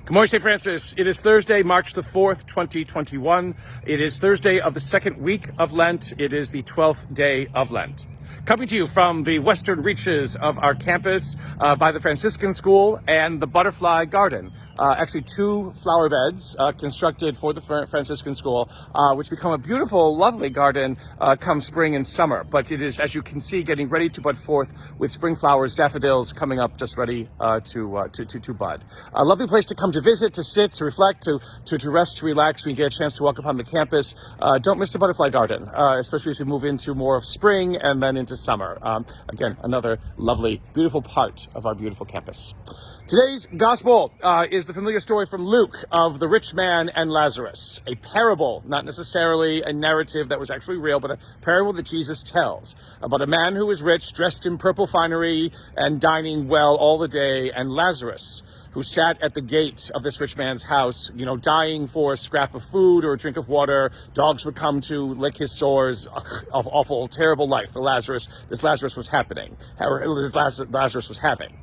Good morning, St. Francis. It is Thursday, March the 4th, 2021. It is Thursday of the second week of Lent. It is the 12th day of Lent. Coming to you from the western reaches of our campus by the Franciscan School and the Butterfly Garden. Actually, two flower beds constructed for the Franciscan School, which become a beautiful, lovely garden come spring and summer. But it is, as you can see, getting ready to bud forth with spring flowers, daffodils coming up just ready to bud. A lovely place to come to visit, to sit, to reflect, to rest, to relax when you get a chance to walk upon the campus. Don't miss the Butterfly Garden, especially as we move into more of spring and then into summer. Again, another lovely, beautiful part of our beautiful campus. Today's gospel is the familiar story from Luke of the rich man and Lazarus, a parable, not necessarily a narrative that was actually real, but a parable that Jesus tells about a man who was rich, dressed in purple finery and dining well all the day, and Lazarus, who sat at the gate of this rich man's house, dying for a scrap of food or a drink of water. Dogs would come to lick his sores. Of awful, terrible life this Lazarus was happening, or Lazarus was having.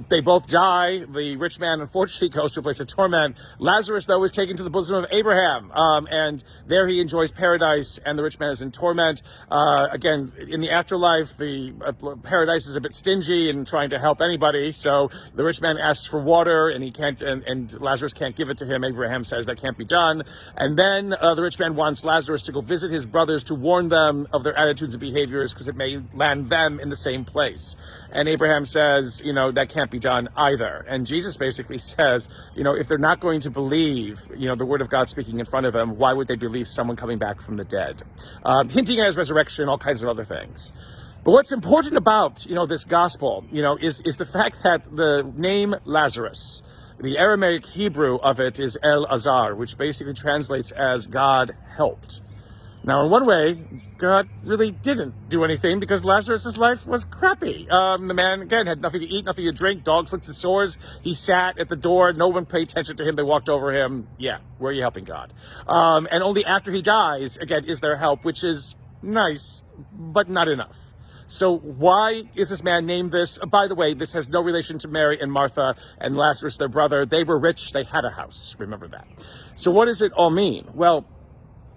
They both die. The rich man, unfortunately, goes to a place of torment. Lazarus, though, is taken to the bosom of Abraham, and there he enjoys paradise, and the rich man is in torment. Again, in the afterlife, the paradise is a bit stingy in trying to help anybody, so the rich man asks for water, and he can't, and Lazarus can't give it to him. Abraham says that can't be done. And then the rich man wants Lazarus to go visit his brothers to warn them of their attitudes and behaviors, because it may land them in the same place. And Abraham says, that can't be done either. And Jesus basically says, if they're not going to believe, the word of God speaking in front of them, why would they believe someone coming back from the dead? Hinting at his resurrection, all kinds of other things. But what's important about, this gospel, is the fact that the name Lazarus, the Aramaic Hebrew of it is El Azar, which basically translates as God helped. Now, in one way, God really didn't do anything, because Lazarus' life was crappy. The man, again, had nothing to eat, nothing to drink. Dogs licked his sores. He sat at the door. No one paid attention to him. They walked over him. Yeah, where are you helping God? And only after he dies, again, is there help, which is nice, but not enough. So why is this man named this? By the way, this has no relation to Mary and Martha and Lazarus, their brother. They were rich. They had a house. Remember that. So what does it all mean? Well,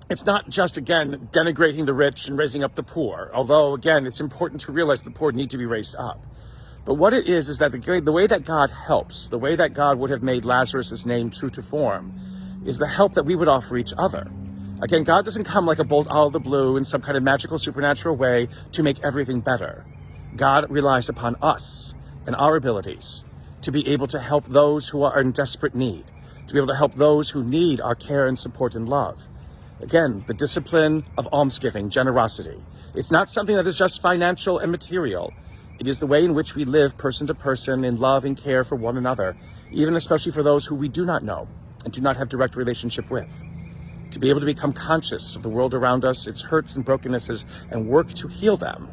it's not just, again, denigrating the rich and raising up the poor. Although, again, it's important to realize the poor need to be raised up. But what it is that the way that God helps, the way that God would have made Lazarus' name true to form, is the help that we would offer each other. Again, God doesn't come like a bolt out of the blue in some kind of magical, supernatural way to make everything better. God relies upon us and our abilities to be able to help those who are in desperate need, to be able to help those who need our care and support and love. Again, the discipline of almsgiving, generosity. It's not something that is just financial and material. It is the way in which we live person to person in love and care for one another, even especially for those who we do not know and do not have direct relationship with. To be able to become conscious of the world around us, its hurts and brokennesses, and work to heal them,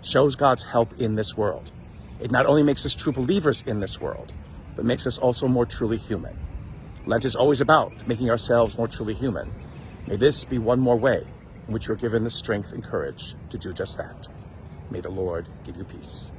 shows God's help in this world. It not only makes us true believers in this world, but makes us also more truly human. Lent is always about making ourselves more truly human. May this be one more way in which you're given the strength and courage to do just that. May the Lord give you peace.